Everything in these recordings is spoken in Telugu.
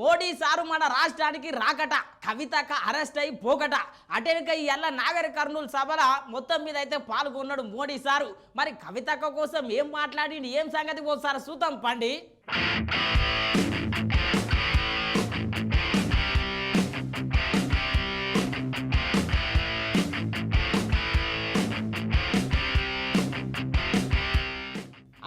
మోడీ సారు మన రాష్ట్రానికి రాకట, కవితక అరెస్ట్ అయి పోకట. అటెనక ఇవాళ నాగర్ కర్నూలు సభల మొత్తం మీద అయితే పాల్గొన్నాడు మోడీ సారు. మరి కవితక కోసం ఏం మాట్లాడి ఏం సంగతి పోసారు చూద్దాం పండి.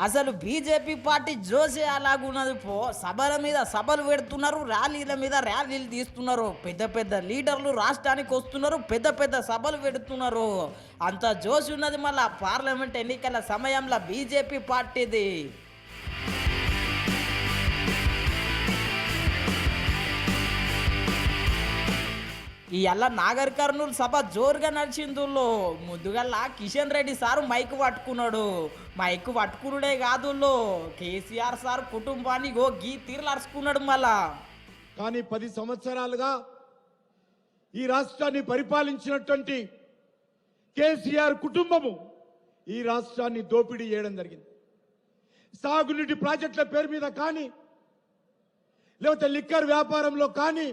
అసలు బీజేపీ పార్టీ జోసే అలాగున్నది పో. సభల మీద సభలు పెడుతున్నారు, ర్యాలీల మీద ర్యాలీలు తీస్తున్నారు, పెద్ద పెద్ద లీడర్లు రాష్ట్రానికి వస్తున్నారు, పెద్ద పెద్ద సభలు పెడుతున్నారు. అంత జోష్ ఉన్నది మళ్ళా పార్లమెంట్ ఎన్నికల సమయంలో బీజేపీ పార్టీది. ఇవాళ నాగర్ కర్నూలు సభ జోరుగా నడిచిందుల్లో. ముందుగల్లా కిషన్ రెడ్డి సారు మైక్ పట్టుకున్నాడు. మైక్ పట్టుకున్నాడే కాదు, కేసీఆర్ సార్ కుటుంబాన్ని గీ తీర్లు అరుచుకున్నాడు మళ్ళా. కానీ 10 సంవత్సరాలుగా ఈ రాష్ట్రాన్ని పరిపాలించినటువంటి కేసీఆర్ కుటుంబము ఈ రాష్ట్రాన్ని దోపిడీ చేయడం జరిగింది. సాగునీటి ప్రాజెక్టుల పేరు మీద కానీ, లేకపోతే లిక్కర్ వ్యాపారంలో కానీ,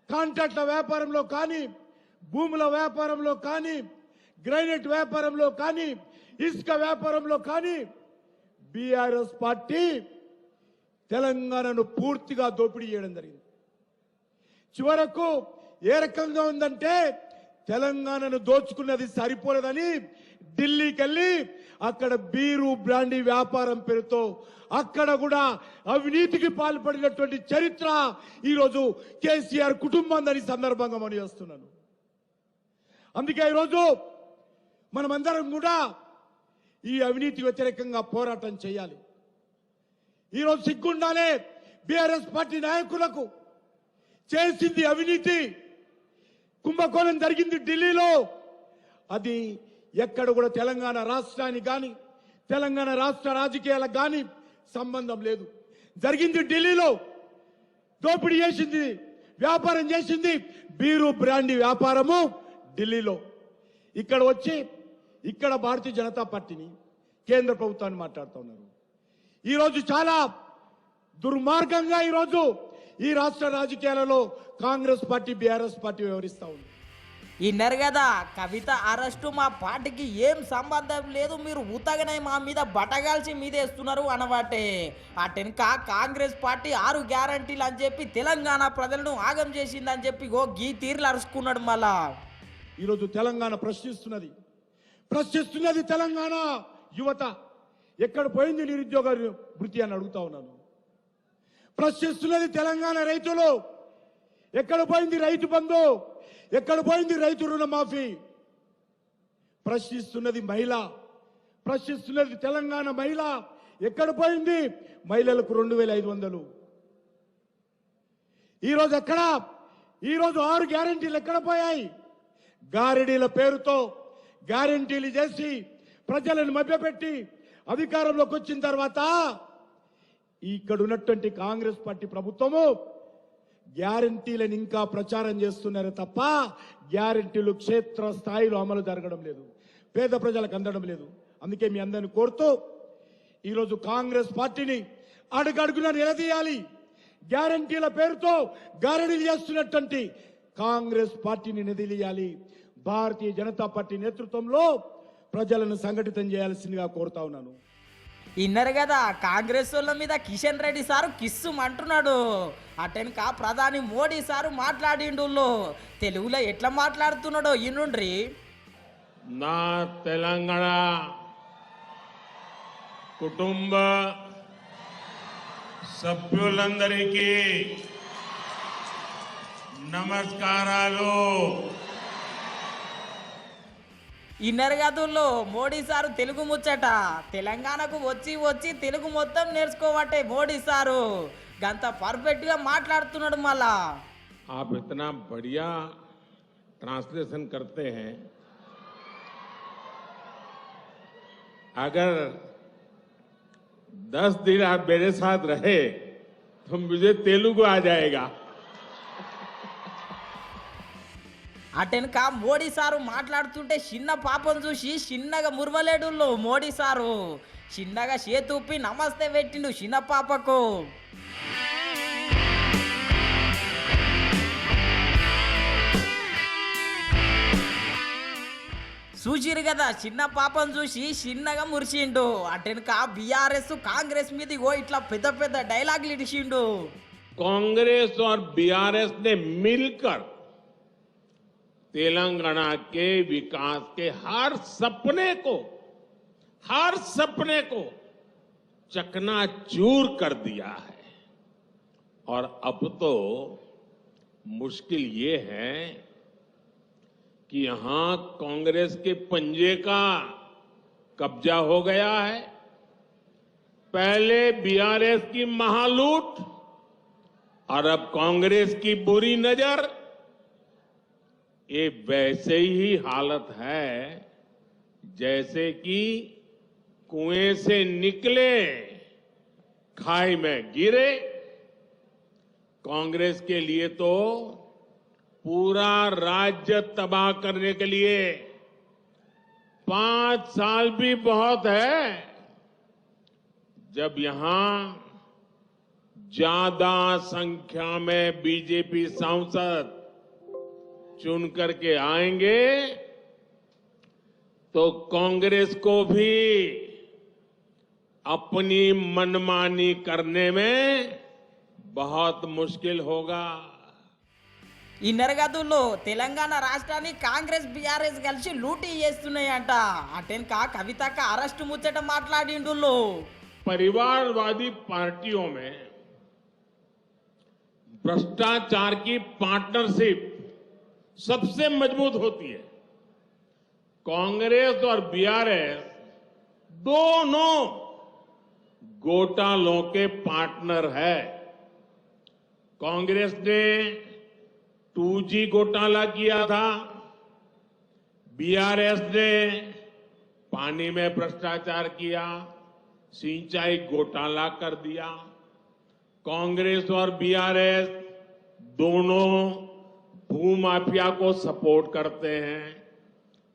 కాంట్రాక్ట్ల వ్యాపారంలో కానీ, భూముల వ్యాపారంలో కానీ, గ్రైనేట్ వ్యాపారంలో కానీ, ఇసుక వ్యాపారంలో కానీ బీఆర్ఎస్ పార్టీ తెలంగాణను పూర్తిగా దోపిడీ చేయడం జరిగింది. చివరకు ఏ రకంగా ఉందంటే, తెలంగాణను దోచుకున్నది సరిపోలేదని ఢిల్లీకి వెళ్ళి అక్కడ బీరు బ్రాండీ వ్యాపారం పేరుతో అక్కడ కూడా అవినీతికి పాల్పడినటువంటి చరిత్ర ఈరోజు కేసీఆర్ కుటుంబాన్ని సందర్భంగా మనం చేస్తున్నాను. అందుకే ఈరోజు మనమందరం కూడా ఈ అవినీతి వ్యతిరేకంగా పోరాటం చేయాలి. ఈరోజు సిగ్గుండాలే బీఆర్ఎస్ పార్టీ నాయకులకు. చేసింది అవినీతి, కుంభకోణం జరిగింది ఢిల్లీలో. అది ఎక్కడ కూడా తెలంగాణ రాష్ట్రానికి కానీ, తెలంగాణ రాష్ట్ర రాజకీయాలకు కానీ సంబంధం లేదు. జరిగింది ఢిల్లీలో. దోపిడీ చేసింది, వ్యాపారం చేసింది బీరు బ్రాండీ వ్యాపారము ఢిల్లీలో. ఇక్కడ వచ్చి ఇక్కడ భారతీయ జనతా పార్టీని, కేంద్ర ప్రభుత్వాన్ని మాట్లాడుతూ ఉన్నారు. ఈరోజు చాలా దుర్మార్గంగా ఈరోజు ఈ రాష్ట్ర రాజకీయాలలో కాంగ్రెస్ పార్టీ, బీఆర్ఎస్ పార్టీ వ్యవహరిస్తూ ఉంది. ఇన్నారు కదా, కవిత అరెస్టు మా పార్టీకి ఏం సంబంధం లేదు, మీరు ఉతగనే మా మీద బటగాల్చి మీదేస్తున్నారు అనవాటే. అటెనక కాంగ్రెస్ పార్టీ 6 గ్యారంటీలు అని చెప్పి తెలంగాణ ప్రజలను ఆగం చేసిందని చెప్పి గీ తీర్లు అరుచుకున్నాడు మళ్ళా. ఈరోజు తెలంగాణ ప్రశ్నిస్తున్నది తెలంగాణ యువత. ఎక్కడ పోయింది నిరుద్యోగ వృత్తి అని అడుగుతా ఉన్నాను. ప్రశ్నిస్తున్నది తెలంగాణ రైతులు. ఎక్కడ పోయింది రైతు బంధు? ఎక్కడ పోయింది రైతు రుణమాఫీ? ప్రశ్నిస్తున్నది మహిళ, ప్రశ్నిస్తున్నది తెలంగాణ మహిళ. ఎక్కడ పోయింది మహిళలకు 2500? ఈరోజు ఎక్కడ? ఈరోజు 6 గ్యారెంటీలు ఎక్కడ పోయాయి? గారడీల పేరుతో గ్యారెంటీలు చేసి ప్రజలను మభ్యపెట్టి అధికారంలోకి వచ్చిన తర్వాత ఇక్కడ ఉన్నటువంటి కాంగ్రెస్ పార్టీ ప్రభుత్వము గ్యారెంటీలను ఇంకా ప్రచారం చేస్తున్నారు తప్ప గ్యారెంటీలు క్షేత్ర స్థాయిలో అమలు జరగడం లేదు, పేద ప్రజలకు అందడం లేదు. అందుకే మీ అందరిని కోరుతూ ఈరోజు కాంగ్రెస్ పార్టీని అడుగడుగున నిలదీయాలి. గ్యారెంటీల పేరుతో గారడీలు చేస్తున్నటువంటి కాంగ్రెస్ పార్టీని నిలదీయాలి. భారతీయ జనతా పార్టీ నేతృత్వంలో ప్రజలను సంఘటితం చేయాల్సిందిగా కోరుతా ఉన్నాను. ఇన్నారు కదా, కాంగ్రెస్ వాళ్ళ మీద కిషన్ రెడ్డి సారు కిస్సు అంటున్నాడు. అటెనక ప్రధాని మోడీ సారు మాట్లాడిండు. తెలుగులో ఎట్లా మాట్లాడుతున్నాడో ఈనుండ్రి. నా తెలంగాణ కుటుంబ సభ్యులందరికీ నమస్కారాలు. ఇన్నర్ గదుల్లో మోడీ సారు తెలుగు ముచ్చట. తెలంగాణకు వచ్చి తెలుగు మొత్తం నేర్చుకోవట్టే మోడీ సారు. గంత పర్ఫెక్ట్ గా మాట్లాడుతున్నాడు మళ్ళా. आप इतना बढ़िया ट्रांसलेशन करते हैं, अगर 10 दिन आप मेरे साथ रहे तो मुझे तेलुगु आ जाएगा. అటెనక మోడీ సారు మాట్లాడుతుంటే చిన్న పాపను చూసి చిన్నగా మురవలేడు మోడీ సారు. చిన్నగా చేతుప్పి నమస్తే పెట్టిండు చిన్న పాపకు. చూసిరు కదా చిన్న పాపం చూసి చిన్నగా మురిసిండు అటెనక బీఆర్ఎస్ కాంగ్రెస్ మీద ఇగో ఇట్లా పెద్ద పెద్ద డైలాగులు ఇడిచిండు. कांग्रेस और बीआरएस ने मिलकर तेलंगाना के विकास के हर सपने को चकनाचूर कर दिया है। और अब तो मुश्किल ये है कि यहां कांग्रेस के पंजे का कब्जा हो गया है। पहले बीआरएस की महालूट और अब कांग्रेस की बुरी नजर, ये वैसे ही हालत है जैसे कि कुएं से निकले खाई में गिरे। कांग्रेस के लिए तो पूरा राज्य तबाह करने के लिए 5 साल भी बहुत है। जब यहां ज्यादा संख्या में बीजेपी सांसद चुन करके आएंगे तो कांग्रेस को भी अपनी मनमानी करने में बहुत मुश्किल होगा। ఈ నరగదుల్లో తెలంగాణ రాష్ట్రాన్ని కాంగ్రెస్ బీఆర్ఎస్ కలిసి లూటీ చేస్తున్నాయంట. అటెనక కవితక్క అరెస్ట్ ముచ్చట మాట్లాడిండు. परिवारवादी पार्टियों में भ्रष्टाचार की पार्टनरशिप सबसे मजबूत होती है। कांग्रेस और बीआरएस दोनों घोटालों के पार्टनर है। कांग्रेस ने 2G घोटाला किया था, बीआरएस ने पानी में भ्रष्टाचार किया, सिंचाई घोटाला कर दिया। कांग्रेस और बीआरएस दोनों भूमाफिया को सपोर्ट करते हैं।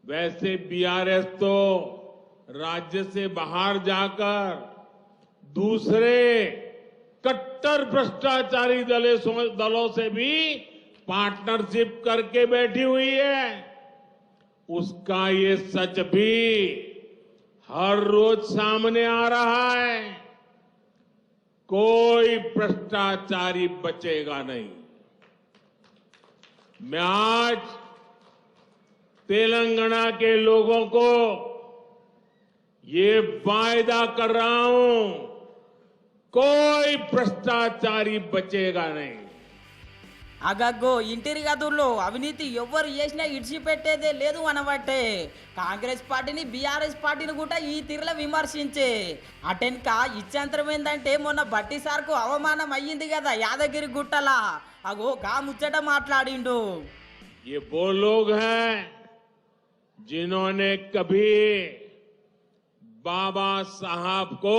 वैसे बीआरएस तो राज्य से बाहर जाकर दूसरे कट्टर भ्रष्टाचारी दलों से भी पार्टनरशिप करके बैठी हुई है। उसका ये सच भी हर रोज सामने आ रहा है। कोई भ्रष्टाचारी बचेगा नहीं। मैं आज तेलंगाना के लोगों को ये वायदा कर रहा हूं, कोई भ्रष्टाचारी बचेगा नहीं। అగగ్గో ఇంటిరి గదుల్లో అవినీతి ఎవ్వరు చేసినా ఇడిచిపెట్టేదే లేదు అనబట్టే కాంగ్రెస్ పార్టీని బీఆర్ఎస్ పార్టీని కూడా ఈ తీరులో విమర్శించే అటెనక ఇచ్చంతరం ఏంటంటే మొన్న బట్టి సార్కు అవమానం అయ్యింది కదా యాదగిరి గుట్టలా అగో గా ముచ్చట మాట్లాడిండు. ये वो लोग हैं जिन्होंने कभी बाबा साहब को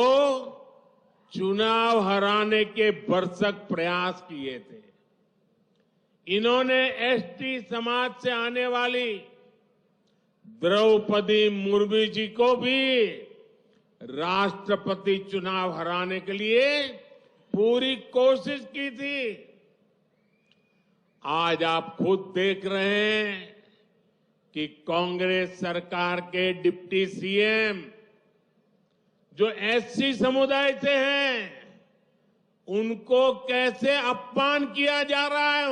चुनाव हराने के भरसक प्रयास किए थे। इन्होंने एसटी समाज से आने वाली द्रौपदी मुर्मू जी को भी राष्ट्रपति चुनाव हराने के लिए पूरी कोशिश की थी। आज आप खुद देख रहे हैं कि कांग्रेस सरकार के डिप्टी सीएम जो एससी समुदाय से हैं, उनको कैसे अपमान किया जा रहा है,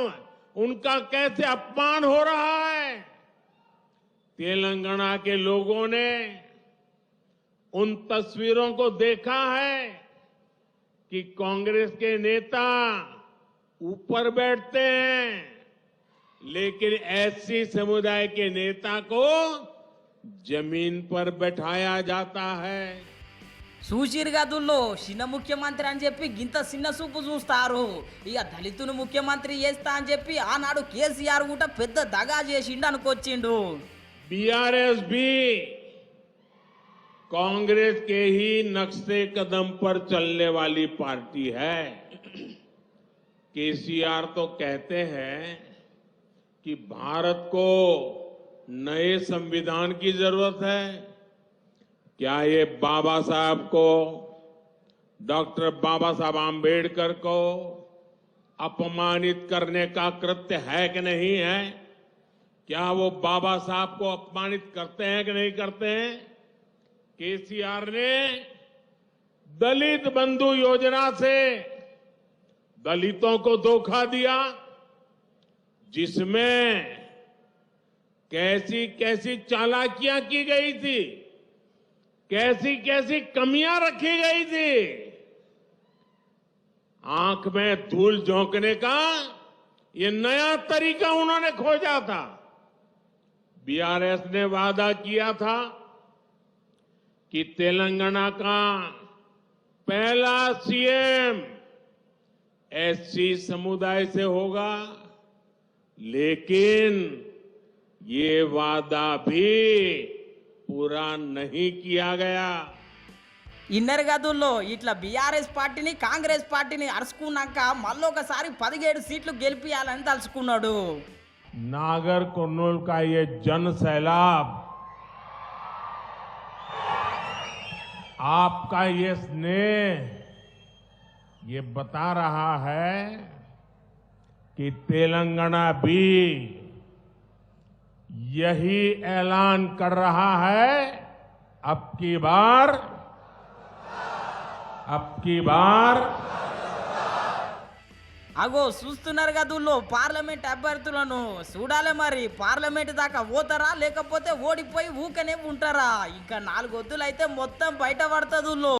उनका कैसे अपमान हो रहा है। तेलंगाना के लोगों ने उन तस्वीरों को देखा है कि कांग्रेस के नेता ऊपर बैठते हैं, लेकिन एससी समुदाय के नेता को जमीन पर बैठाया जाता है। చూసిరు గదుల్లో చిన్న ముఖ్యమంత్రి అని చెప్పి గింత చిన్న చూపు చూస్తారు. ఇక దళితుని ముఖ్యమంత్రి చేస్తా అని చెప్పి ఆనాడు కేసీఆర్ కూడా పెద్ద దగా చేసిండు అనుకొచ్చిండు. बीआरएस भी कांग्रेस के ही नक्शे कदम पर चलने वाली पार्टी है। केसीआर तो कहते हैं कि भारत को नए संविधान की जरूरत है। क्या ये बाबा साहब को, डॉक्टर बाबा साहब आम्बेडकर को अपमानित करने का कृत्य है कि नहीं है? क्या वो बाबा साहब को अपमानित करते हैं कि नहीं करते हैं? केसीआर ने दलित बंधु योजना से दलितों को धोखा दिया, जिसमें कैसी कैसी चालाकियां की गई थी, कैसी कैसी कमियां रखी गई थी। आंख में धूल झोंकने का ये नया तरीका उन्होंने खोजा था। बीआरएस ने वादा किया था कि तेलंगाना का पहला सीएम एससी समुदाय से होगा, लेकिन ये वादा भी पूरा नहीं किया गया। ఇన్నర్ గదుల్లో ఇట్లా బీఆర్ఎస్ పార్టీని కాంగ్రెస్ పార్టీని అరుచుకున్నాక మళ్ళొకసారి 17 సీట్లు గెలిపియాలని తలుచుకున్నాడు. नागर कुर्नूल का ये जन सैलाब आपका ये स्नेह ये बता रहा है कि तेलंगाना भी यही ऐलान कर रहा है, अब की बार అగో చూస్తున్నారు గదుల్లో పార్లమెంట్ అభ్యర్థులను. చూడాలి మరి పార్లమెంట్ దాకా పోతారా లేకపోతే ఓడిపోయి ఊకనే ఉంటారా. ఇంకా 4 వద్దులైతే మొత్తం బయట పడుతుంది.